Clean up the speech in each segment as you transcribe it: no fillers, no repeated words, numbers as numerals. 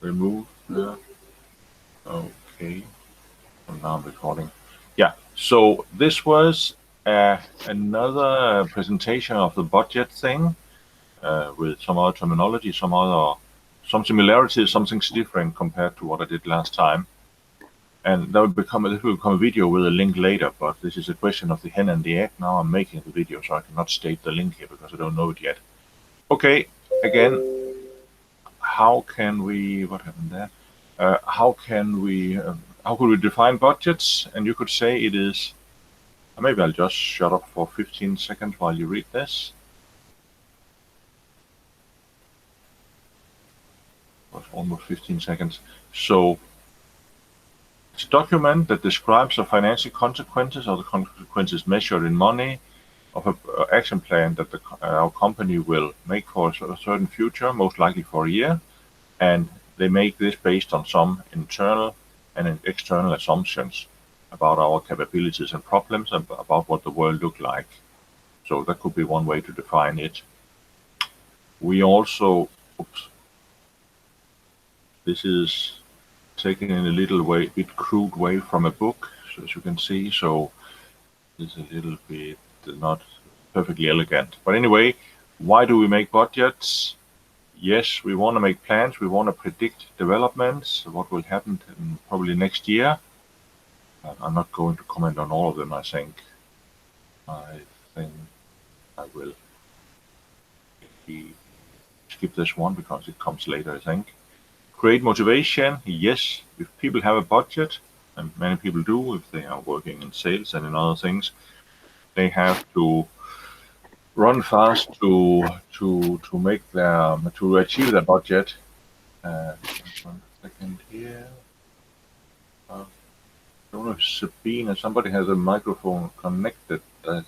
remove. Okay. And now I'm recording. Yeah. So this was another presentation of the budget thing with some other terminology, some similarities, some things different compared to what I did last time. And that will become a video with a link later. But this is a question of the hen and the egg. Now I'm making the video, so I cannot state the link here because I don't know it yet. Okay. Again, how can we? What happened there? How could we define budgets? And you could say it is. Maybe I'll just shut up for 15 seconds while you read this. It was almost 15 seconds. So it's a document that describes the financial consequences or the consequences measured in money of an action plan that our company will make for a certain future, most likely for a year. And they make this based on some internal and external assumptions about our capabilities and problems and about what the world look like. So that could be one way to define it. We also, this is taken in a little bit crude way from a book, so as you can see. So it's a little bit not perfectly elegant. But anyway, why do we make budgets? Yes, we want to make plans. We want to predict developments, what will happen in probably next year. I'm not going to comment on all of them, I think. I will skip this one because it comes later, I think. Create motivation. Yes, if people have a budget, and many people do if they are working in sales and in other things, they have to run fast to achieve their budget. 1 second here. I don't know if Sabine or somebody has a microphone connected. I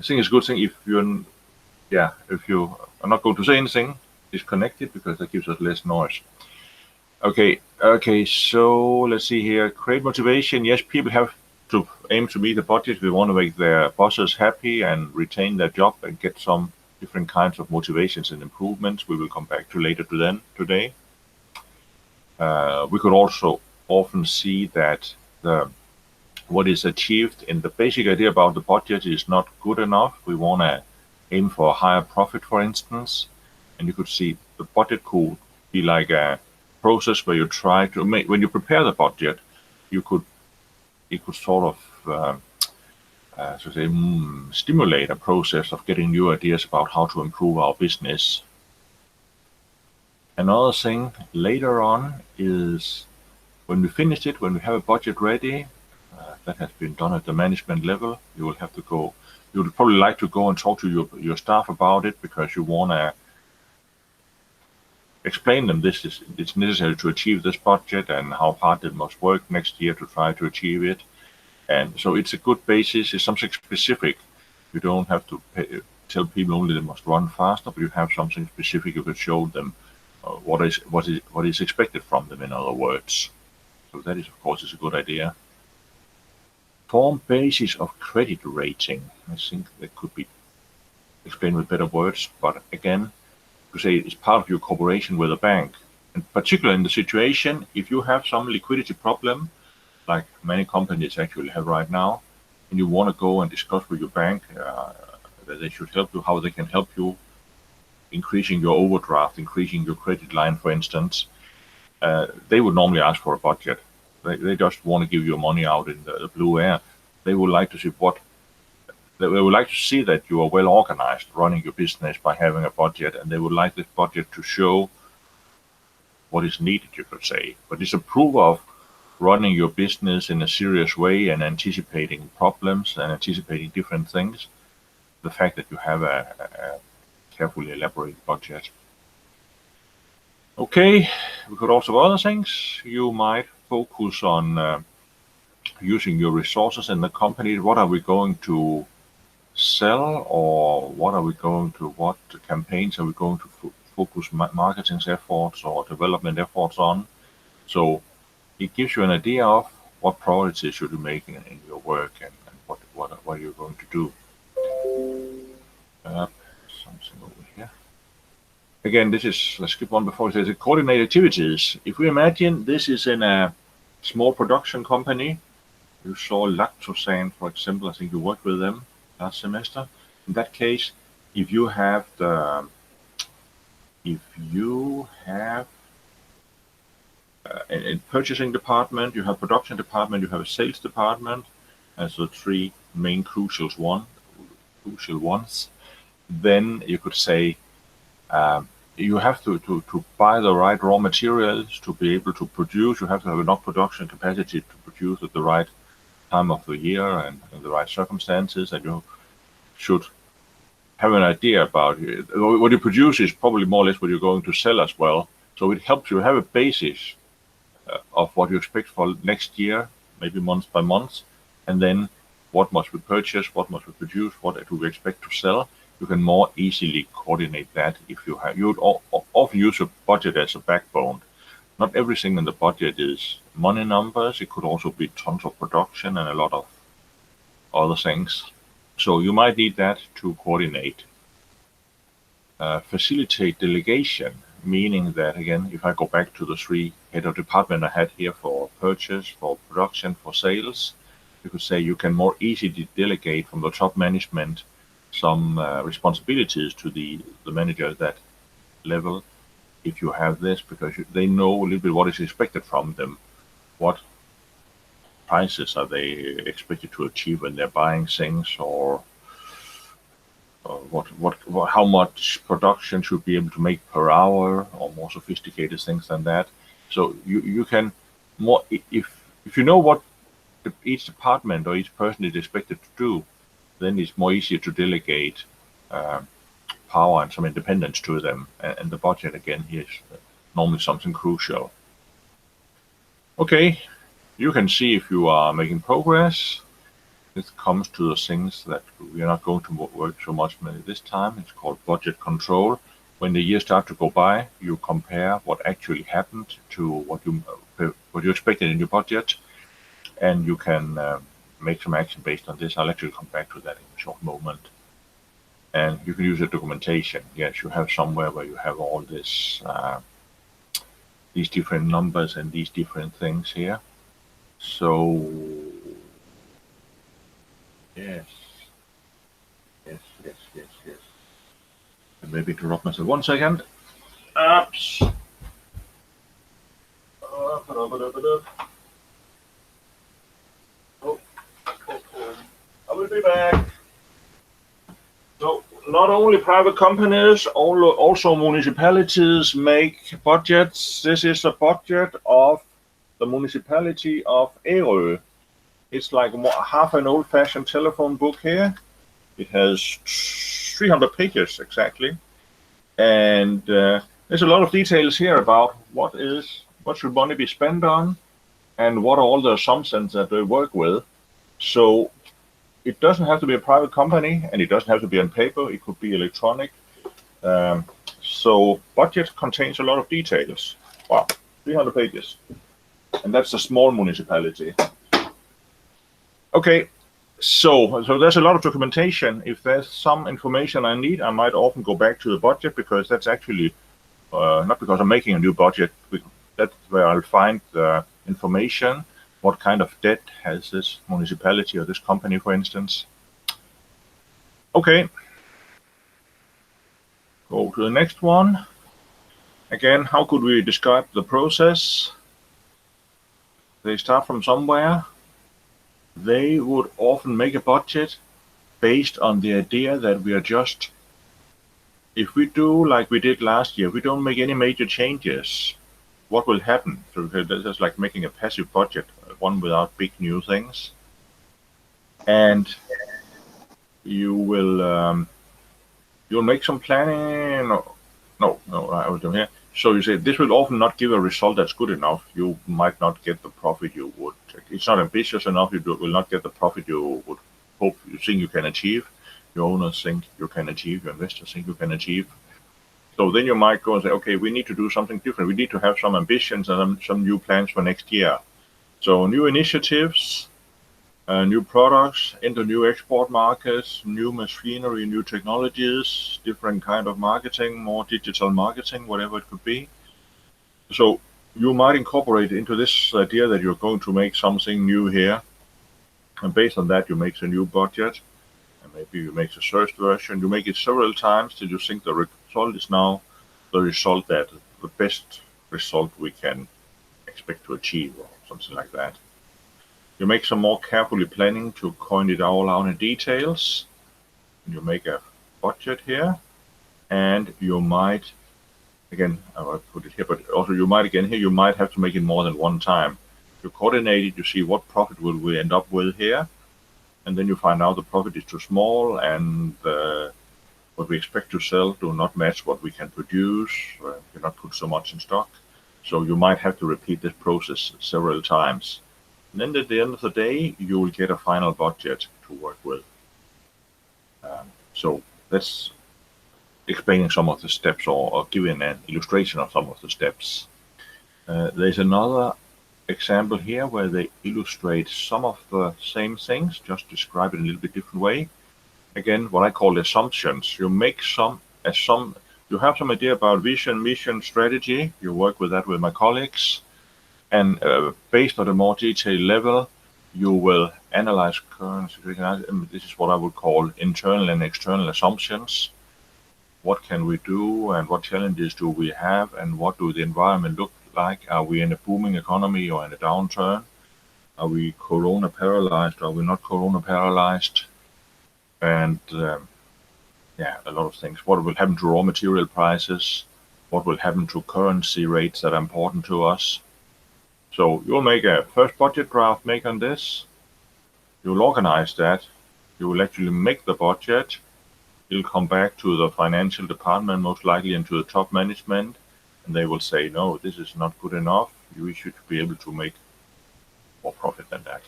think it's a good thing if you are not going to say anything, disconnect it because that gives us less noise. Okay, so let's see here. Create motivation. Yes, people have to aim to meet the budget. We want to make their bosses happy and retain their job and get some different kinds of motivations and improvements we will come back to later today. We could also often see that what is achieved in the basic idea about the budget is not good enough. We want to aim for a higher profit, for instance. And you could see the budget could be like a process where you try to make, when you prepare the budget, it could sort of stimulate a process of getting new ideas about how to improve our business. Another thing later on is when we finish it, when we have a budget ready, that has been done at the management level, you will have to go. You would probably like to go and talk to your staff about it because you want to explain them it's necessary to achieve this budget and how hard it must work next year to try to achieve it. And so it's a good basis. It's something specific. You don't have to tell people only they must run faster, but you have something specific you could show them what is expected from them, in other words. So that is, of course, is a good idea. Form basis of credit rating. I think that could be explained with better words, but again, to say it's part of your cooperation with a bank. And particularly in the situation, if you have some liquidity problem, like many companies actually have right now, and you want to go and discuss with your bank that they should help you, how they can help you, increasing your overdraft, increasing your credit line, for instance, they would normally ask for a budget. They just want to give you money out in the blue air. They would like to see they would like to see that you are well organized running your business by having a budget, and they would like this budget to show what is needed, you could say. But it's a proof of running your business in a serious way and anticipating problems and anticipating different things. The fact that you have a carefully elaborated budget. Okay, we could also have other things. You might focus on using your resources in the company. What are we going to sell, or what campaigns are we going to focus marketing efforts or development efforts on? So it gives you an idea of what priorities should you make in your work and what you're going to do. Something over here. again, this is, let's skip one before it says coordinate activities. If we imagine this is in a small production company, you saw Lactosan, for example, I think you worked with them last semester. In that case, if you have a purchasing department, you have production department, you have a sales department, as the three main crucial ones, then you could say you have to buy the right raw materials to be able to produce. You have to have enough production capacity to produce at the right time of the year and in the right circumstances, and you should have an idea about it. What you produce is probably more or less what you're going to sell as well. So it helps you have a basis of what you expect for next year, maybe month by month, and then what must we purchase, what must we produce, what do we expect to sell. You can more easily coordinate that if you have. You would often use a budget as a backbone. Not everything in the budget is money numbers. It could also be tons of production and a lot of other things. So you might need that to coordinate. Facilitate delegation, meaning that, again, if I go back to the three head of department I had here for purchase, for production, for sales, you could say you can more easily delegate from the top management some responsibilities to the manager at that level if you have this, because they know a little bit what is expected from them. What prices are they expected to achieve when they're buying things, or how much production should be able to make per hour, or more sophisticated things than that. So you can more, if you know what each department or each person is expected to do, then it's more easier to delegate power and some independence to them. And the budget, again, here is normally something crucial. Okay, you can see if you are making progress. This comes to the things that we are not going to work so much with this time. It's called budget control. When the years start to go by, you compare what actually happened to what you expected in your budget, and you can make some action based on this. I'll actually come back to that in a short moment. And you can use a documentation. Yes, you have somewhere where you have all this, these different numbers and these different things here. So yes. And maybe interrupt myself 1 second. Oops. I will be back. So not only private companies, also municipalities make budgets. This is a budget of the municipality of Ærø. It's like half an old-fashioned telephone book here. It has 300 pages exactly, and there's a lot of details here about what should money be spent on, and what are all the assumptions that they work with. So it doesn't have to be a private company, and it doesn't have to be on paper. It could be electronic. So budget contains a lot of details. Wow, 300 pages, and that's a small municipality. Okay, so there's a lot of documentation. If there's some information I need, I might often go back to the budget, because that's actually not because I'm making a new budget. That's where I'll find the information. What kind of debt has this municipality or this company, for instance? Okay, go to the next one. Again, how could we describe the process? They start from somewhere. They would often make a budget based on the idea that we are just, if we do like we did last year, we don't make any major changes, what will happen? So this is like making a passive budget, one without big new things. And you will you'll make some planning. No, I will do here. So you say this will often not give a result that's good enough. You might not get the profit you would. It's not ambitious enough. You will not get the profit you would hope, you think you can achieve. Your owners think you can achieve. Your investors think you can achieve. So then you might go and say, okay, we need to do something different. We need to have some ambitions and some new plans for next year. So new initiatives, New products into new export markets, new machinery, new technologies, different kind of marketing, more digital marketing, whatever it could be. So you might incorporate into this idea that you're going to make something new here, and based on that you make a new budget, and maybe you make the first version, you make it several times till you think the result is now the result that the best result we can expect to achieve, or something like that. You make some more carefully planning to coin it all out in details. You make a budget here, and you might, again, I will put it here, but also you might, again here, you might have to make it more than one time. You coordinate it, you see what profit will we end up with here, and then you find out the profit is too small, and what we expect to sell do not match what we can produce, cannot put so much in stock. So you might have to repeat this process several times. And then at the end of the day, you will get a final budget to work with. So that's explaining some of the steps, or giving an illustration of some of the steps. There's another example here where they illustrate some of the same things, just describe it in a little bit different way. Again, what I call assumptions. You make you have some idea about vision, mission, strategy. You work with that with my colleagues. And based on a more detailed level, you will analyze current situation. This is what I would call internal and external assumptions. What can we do, and what challenges do we have, and what do the environment look like? Are we in a booming economy or in a downturn? Are we corona paralyzed, or are we not corona paralyzed? And yeah, a lot of things. What will happen to raw material prices? What will happen to currency rates that are important to us? So you'll make a first budget draft, make on this. You'll organize that. You will actually make the budget. You'll come back to the financial department, most likely, and to the top management, and they will say, no, this is not good enough. We should be able to make more profit than that.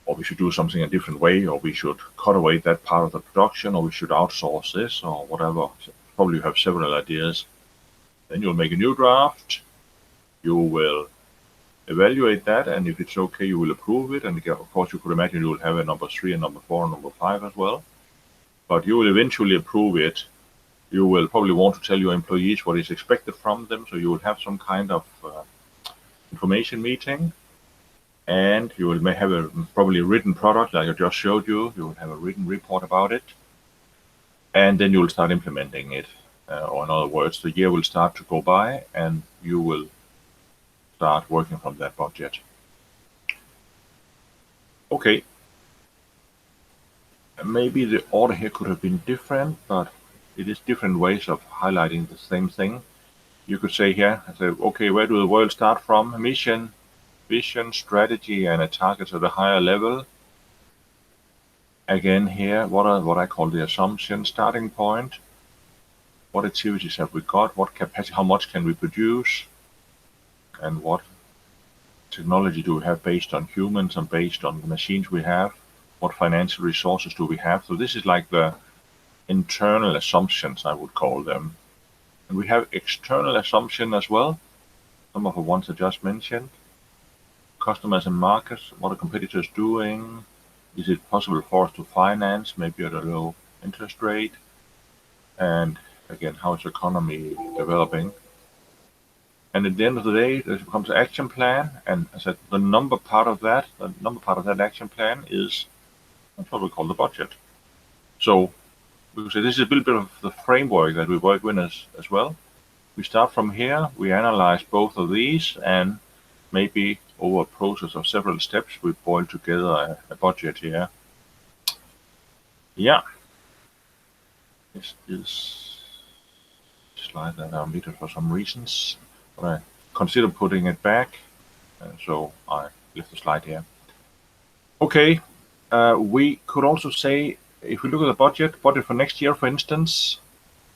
Or we should do something a different way, or we should cut away that part of the production, or we should outsource this, or whatever. Probably you have several ideas. Then you'll make a new draft. You will evaluate that, and if it's okay, you will approve it. And of course, you could imagine you will have a number 3 and number 4 and number 5 as well. But you will eventually approve it. You will probably want to tell your employees what is expected from them, so you will have some kind of information meeting. And you will may have a probably written product like I just showed you. You will have a written report about it. And then you will start implementing it. Or in other words, the year will start to go by, and you will start working from that budget. Okay. Maybe the order here could have been different, but it is different ways of highlighting the same thing. You could say here, okay, where do the world start from? Mission, vision, strategy, and a target at a higher level. Again here, what I call the assumption starting point. What activities have we got? What capacity, how much can we produce? And what technology do we have based on humans and based on the machines we have? What financial resources do we have? So this is like the internal assumptions, I would call them. And we have external assumption as well. Some of the ones I just mentioned. Customers and markets, what are competitors doing? Is it possible for us to finance, maybe at a low interest rate? And again, how is the economy developing? And at the end of the day, there becomes an action plan. And as I said, the number part of that action plan is that's what we call the budget. So we say this is a little bit of the framework that we work with as well. We start from here, we analyze both of these, and maybe over a process of several steps, we boil together a budget here. Yeah. This is a slide that I omitted for some reasons, but I consider putting it back, so I left the slide here. Okay. We could also say, if we look at the budget for next year, for instance,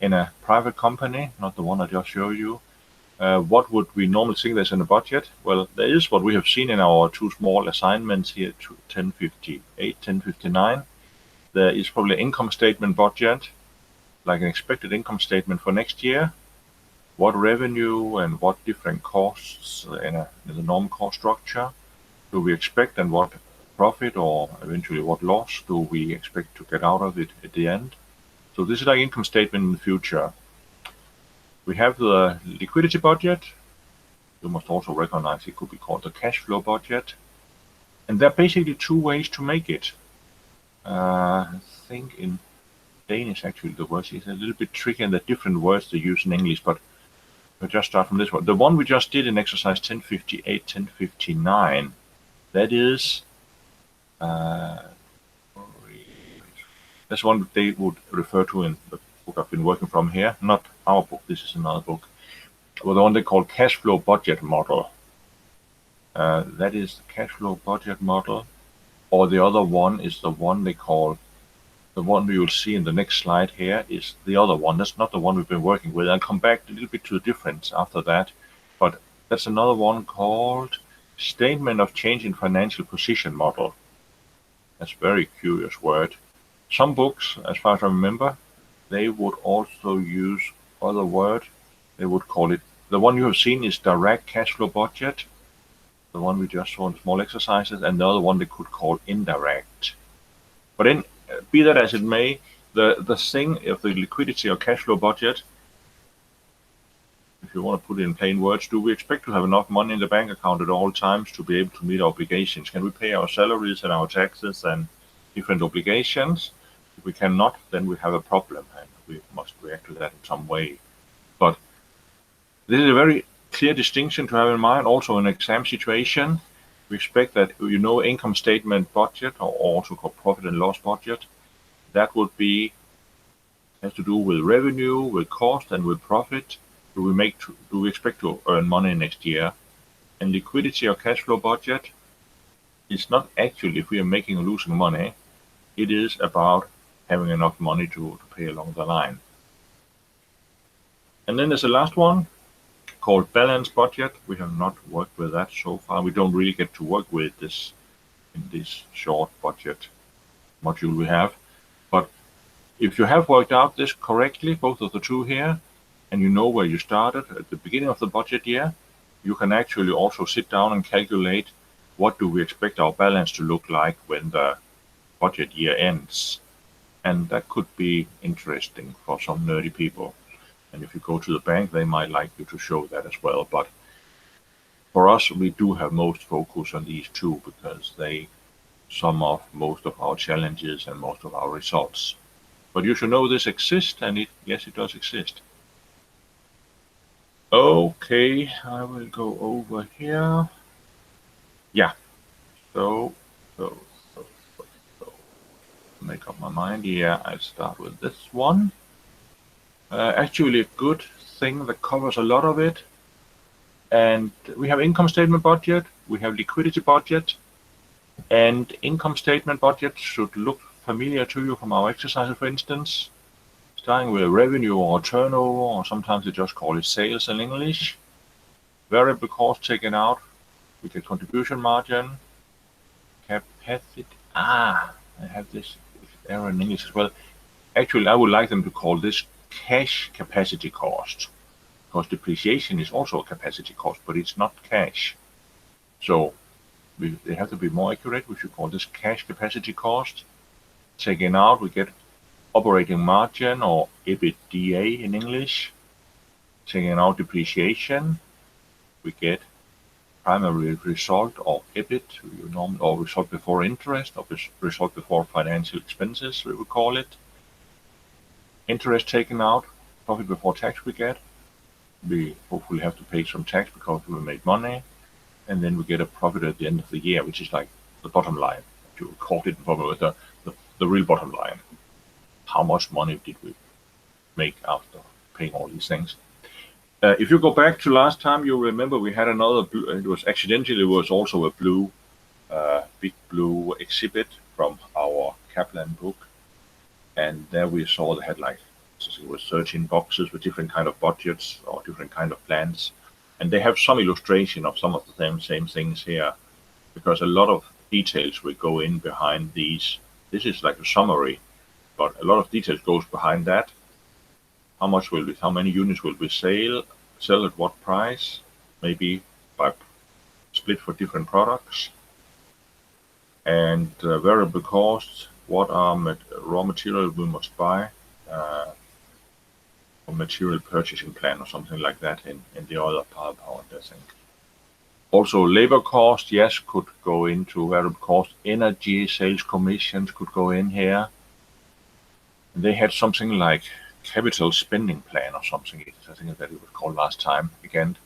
in a private company, not the one I just showed you, what would we normally think there's in a budget? Well, there is what we have seen in our two small assignments here, 1058, 1059. There is probably an income statement budget, like an expected income statement for next year. What revenue and what different costs in the normal cost structure do we expect, and what profit or eventually what loss do we expect to get out of it at the end. So this is like income statement in the future. We have the liquidity budget. You must also recognize it could be called the cash flow budget. And there are basically two ways to make it. I think in Danish actually the word is a little bit tricky and the different words they use in English, but we'll just start from this one. The one we just did in exercise 1058, 1059, that is that's one they would refer to in the book I've been working from here, not our book, this is another book. Well, the one they call cash flow budget model. That is the cash flow budget model, or the other one is the one they call, the one we will see in the next slide here is the other one. That's not the one we've been working with. I'll come back a little bit to the difference after that, but that's another one called statement of change in financial position model. That's a very curious word. Some books, as far as I remember, they would also use other word. They would call it, the one you have seen is direct cash flow budget, the one we just saw in small exercises, and the other one they could call indirect. But in, be that as it may, the thing of the liquidity or cash flow budget, if you want to put it in plain words, do we expect to have enough money in the bank account at all times to be able to meet our obligations? Can we pay our salaries and our taxes and different obligations? If we cannot, then we have a problem and we must react to that in some way. But this is a very clear distinction to have in mind. Also in exam situation, we expect that, you know, income statement budget, or also called profit and loss budget, that would be, has to do with revenue, with cost, and with profit. Do we expect to earn money next year? And liquidity or cash flow budget is not actually if we are making or losing money. It is about having enough money to pay along the line. And then there's the last one called balance budget. We have not worked with that so far. We don't really get to work with this in this short budget module we have. But if you have worked out this correctly, both of the two here, and you know where you started at the beginning of the budget year, you can actually also sit down and calculate what do we expect our balance to look like when the budget year ends. And that could be interesting for some nerdy people. And if you go to the bank, they might like you to show that as well. But for us, we do have most focus on these two because they sum up most of our challenges and most of our results. But you should know this exists, and yes, it does exist. Okay, I will go over here. Yeah, so make up my mind. Yeah, I'll start with this one. Actually a good thing that covers a lot of it. And we have income statement budget, we have liquidity budget, and income statement budget should look familiar to you from our exercises, for instance. Starting with revenue or turnover, or sometimes they just call it sales in English. Variable cost taken out, we get contribution margin, capacity. I have this error in English as well. Actually, I would like them to call this cash capacity cost, because depreciation is also a capacity cost, but it's not cash. So they have to be more accurate. We should call this cash capacity cost. Taken out, we get operating margin, or EBITDA in English. Taking out depreciation, we get primary result, or EBIT, or result before interest, or result before financial expenses, we would call it. Interest taken out, profit before tax we get. We hopefully have to pay some tax because we made money. And then we get a profit at the end of the year, which is like the bottom line. You call it with the real bottom line. How much money did we make after paying all these things? If you go back to last time, you remember we had another blue, it was also a blue, big blue exhibit from our Kaplan book. And there we saw the headline. So it was 13 boxes with different kind of budgets or different kind of plans. And they have some illustration of some of the same things here, because a lot of details will go in behind these. This is like a summary, but a lot of details goes behind that. How many units will we sell at what price, maybe by split for different products. And variable costs, what are raw material we must buy, or material purchasing plan or something like that in the other PowerPoint, I think. Also, labor cost, yes, could go into variable cost. Energy, sales commissions could go in here. They had something like capital spending plan or something, I think that it was called last time. Again,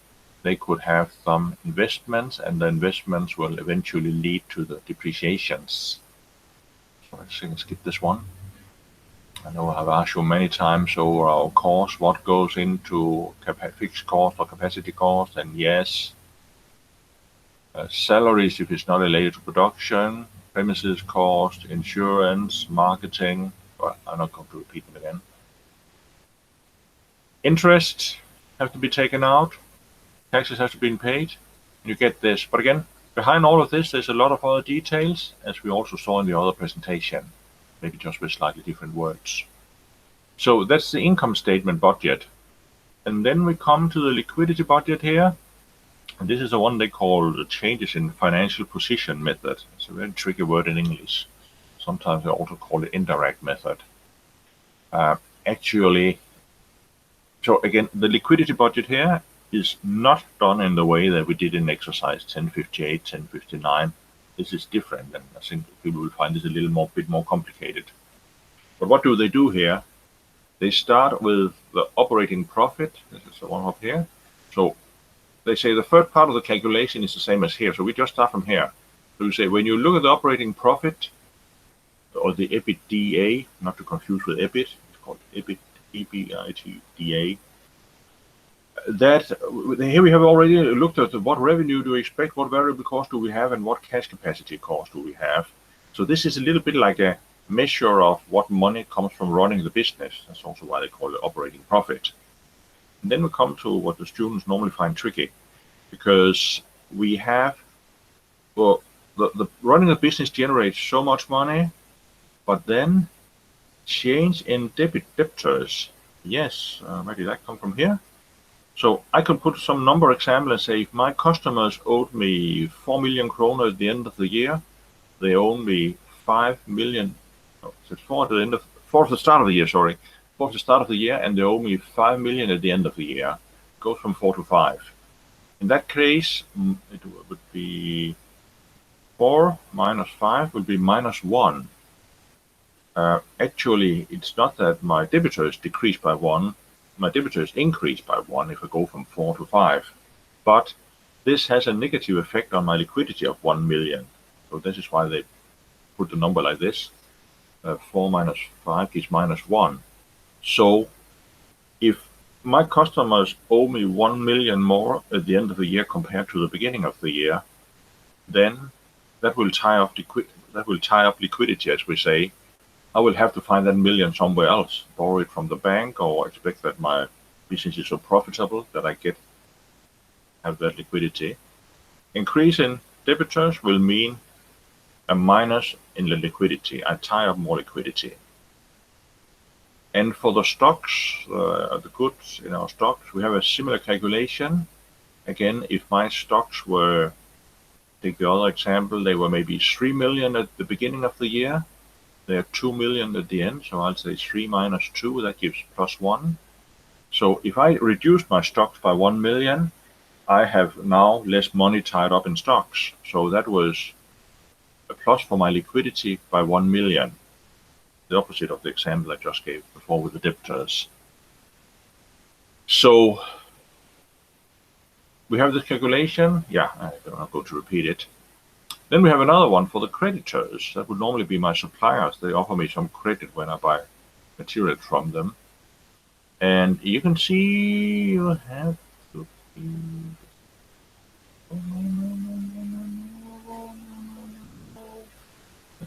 they could have some investments, and the investments will eventually lead to the depreciations. So I think I'll skip this one. I know I've asked you many times over our course what goes into fixed cost or capacity cost, and yes, salaries if it's not related to production, premises cost, insurance, marketing. Well, I'm not going to repeat them again. Interest have to be taken out, taxes have to be paid, and you get this. But again, behind all of this, there's a lot of other details, as we also saw in the other presentation, maybe just with slightly different words. So that's the income statement budget. And then we come to the liquidity budget here. And this is the one they call the changes in financial position method. It's a very tricky word in English. Sometimes they also call it indirect method. Actually, so again, the liquidity budget here is not done in the way that we did in exercise 1058, 1059. This is different, and I think people will find this a little bit more complicated. But what do they do here? They start with the operating profit. This is the one up here. So they say the third part of the calculation is the same as here. So we just start from here. So we say when you look at the operating profit, or the EBITDA, not to confuse with EBIT, it's called EBIT, EBITDA. That here we have already looked at what revenue do we expect, what variable cost do we have, and what cash capacity cost do we have. So this is a little bit like a measure of what money comes from running the business. That's also why they call it operating profit. And then we come to what the students normally find tricky, because we have, well, the running a business generates so much money, but then change in debtors. Yes, where did that come from here? So I could put some number example and say if my customers owed me 4 million kroner at the end of the year, they owe me 5 million. No, it's 4 at the start of the year. Sorry, 4 at the start of the year, and they owe me 5 million at the end of the year. It goes from 4 to 5. In that case, it would be 4 minus 5 would be minus 1. Actually, it's not that my debitors decrease by 1. My debitors increase by 1 if I go from 4 to 5. But this has a negative effect on my liquidity of 1 million. So this is why they put the number like this. 4 minus 5 is minus 1. So if my customers owe me 1 million more at the end of the year compared to the beginning of the year, then that will tie up liquidity, as we say. I will have to find that million somewhere else, borrow it from the bank, or expect that my business is so profitable that I have that liquidity. Increase in debitors will mean a minus in the liquidity. I tie up more liquidity. And for the stocks, the goods in our stocks, we have a similar calculation. Again, if my stocks were, take the other example, they were maybe 3 million at the beginning of the year. They are 2 million at the end, so I'll say 3 minus 2, that gives plus 1. So if I reduce my stocks by 1 million, I have now less money tied up in stocks. So that was a plus for my liquidity by 1 million. The opposite of the example I just gave before with the debtors. So we have this calculation. Yeah, I'm not going to repeat it. Then we have another one for the creditors. That would normally be my suppliers. They offer me some credit when I buy material from them. And you can see you have to be...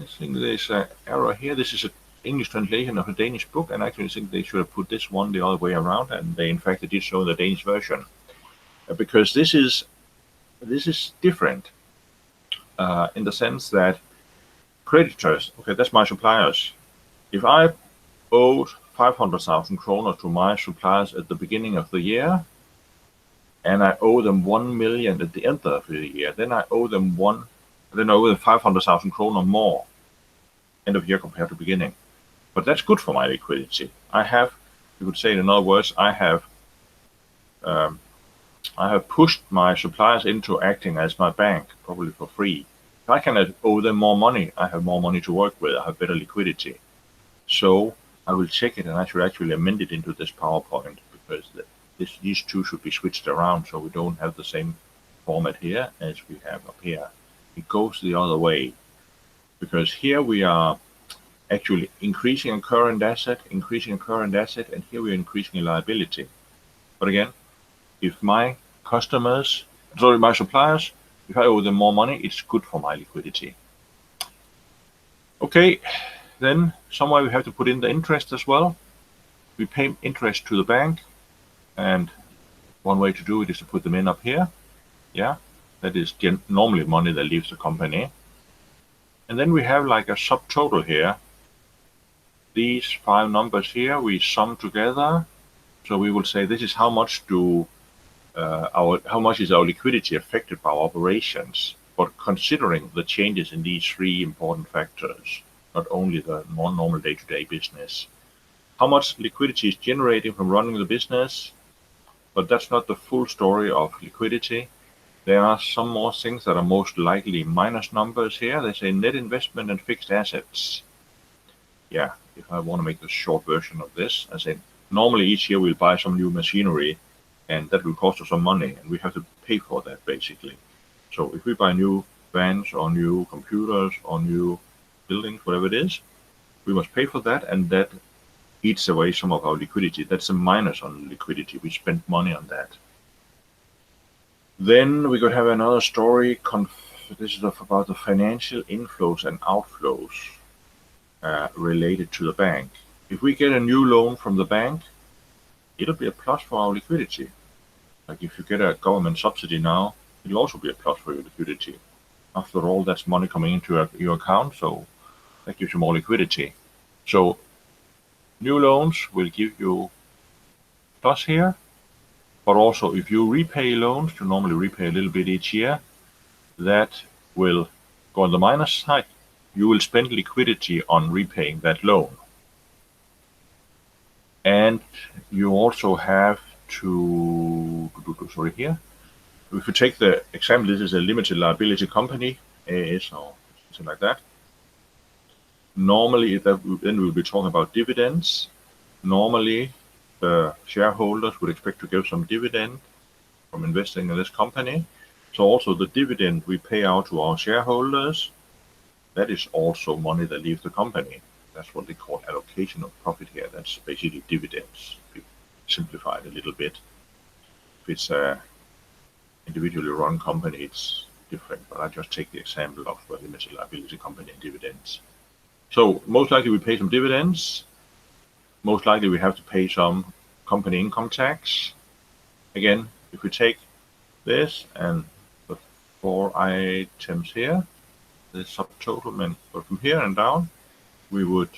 I think there's an error here. This is an English translation of a Danish book, and I actually think they should have put this one the other way around, and they in fact did show the Danish version. Because this is different. In the sense that creditors, okay, that's my suppliers. If I owed 500,000 kroner to my suppliers at the beginning of the year, and I owe them 1 million at the end of the year, then I owe them 1 then over 500,000 kroner more end of year compared to beginning. But that's good for my liquidity. I have, you could say in other words, I have pushed my suppliers into acting as my bank, probably for free. If I can owe them more money, I have more money to work with, I have better liquidity. So I will check it, and I should actually amend it into this PowerPoint, because these two should be switched around so we don't have the same format here as we have up here. It goes the other way, because here we are actually increasing a current asset, and here we are increasing a liability. But again, if my my suppliers, if I owe them more money, it's good for my liquidity. Okay, then somewhere we have to put in the interest as well. We pay interest to the bank, and one way to do it is to put them in up here. Yeah, that is normally money that leaves the company. And then we have like a subtotal here. These 5 numbers here we sum together. So we will say this is how much how much is our liquidity affected by our operations, but considering the changes in these 3 important factors, not only the more normal day-to-day business. How much liquidity is generating from running the business, but that's not the full story of liquidity. There are some more things that are most likely minus numbers here. They say net investment and fixed assets. Yeah, if I want to make the short version of this, I say normally each year we'll buy some new machinery, and that will cost us some money, and we have to pay for that basically. So if we buy new vans or new computers or new buildings, whatever it is, we must pay for that, and that eats away some of our liquidity. That's a minus on liquidity. We spend money on that. Then we could have another story. This is about the financial inflows and outflows related to the bank. If we get a new loan from the bank, it'll be a plus for our liquidity. Like if you get a government subsidy now, it'll also be a plus for your liquidity. After all, that's money coming into your account, so that gives you more liquidity. So new loans will give you plus here, but also if you repay loans, you normally repay a little bit each year, that will go on the minus side. You will spend liquidity on repaying that loan. And you also have to, sorry, here. If you take the example, this is a limited liability company, AS or something like that. Normally, then we'll be talking about dividends. Normally, the shareholders would expect to get some dividend from investing in this company. So also the dividend we pay out to our shareholders, that is also money that leaves the company. That's what they call allocation of profit here. That's basically dividends. If you simplify it a little bit. If it's a individually run company, it's different, but I just take the example of a limited liability company and dividends. So most likely we pay some dividends. Most likely we have to pay some company income tax. Again, if we take this and the 4 items here, the subtotal, but from here and down, we would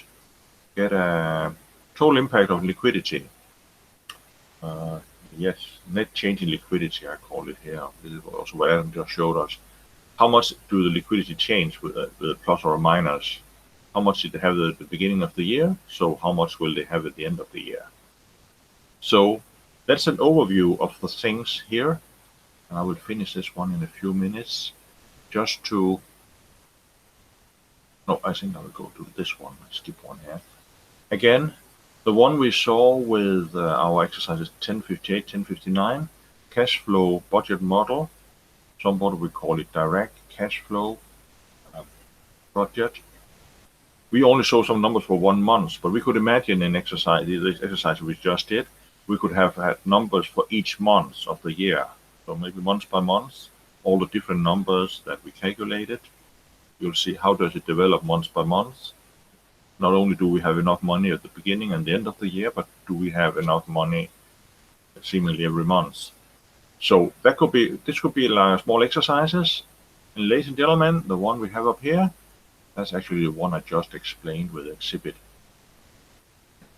get a total impact of liquidity. Yes, net change in liquidity, I call it here. This is also what Adam just showed us. How much do the liquidity change with a plus or a minus? How much did they have at the beginning of the year? So how much will they have at the end of the year? So that's an overview of the things here. And I will finish this one in a few minutes. Just to, no, I think I will go to this one. I skip one here. Again, the one we saw with our exercises 1058, 1059, cash flow budget model. Somebody will call it direct cash flow budget. We only show some numbers for 1 month, but we could imagine an exercise, this exercise we just did, we could have had numbers for each month of the year. So maybe month by month, all the different numbers that we calculated. You'll see how does it develop month by month. Not only do we have enough money at the beginning and the end of the year, but do we have enough money seemingly every month. So that could be, this could be like small exercises. And ladies and gentlemen, the one we have up here, that's actually the one I just explained with the exhibit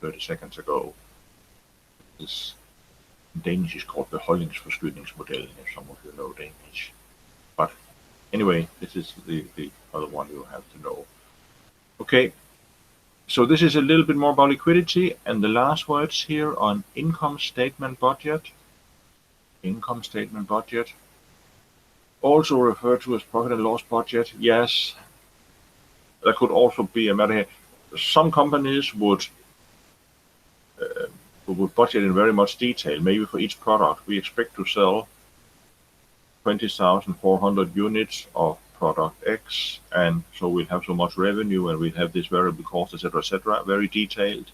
30 seconds ago. This in Danish is called beholdningsforskydningsmodellen, if some of you know Danish. But Anyway, this is the other one you have to know. Okay, so this is a little bit more about liquidity, and the last words here on income statement budget. Income statement budget, also referred to as profit and loss budget. Yes, that could also be a matter here. Some companies would budget in very much detail. Maybe for each product, we expect to sell 20,400 units of product X, and so we'll have so much revenue, and we'll have this variable cost, etc., very detailed.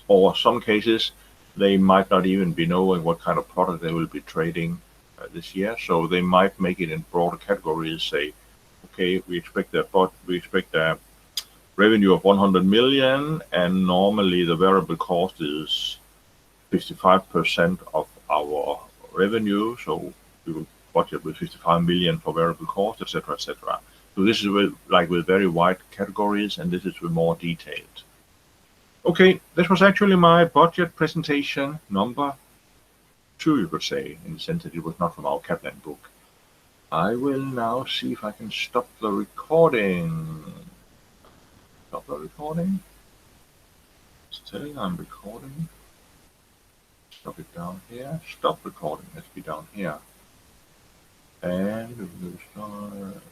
Or some cases, they might not even be knowing what kind of product they will be trading this year, so they might make it in broader categories. Say, okay, we expect a revenue of 100 million, and normally the variable cost is 55% of our revenue, so we will budget with 55 million for variable cost, etc., etc. So this is with very wide categories, and this is with more detailed. Okay, this was actually my budget presentation number 2, you could say, in the sense that it was not from our Kaplan book. I will now see if I can stop the recording. Stop the recording. It's telling I'm recording. Stop it down here. Stop recording. Let's be down here. And we will start.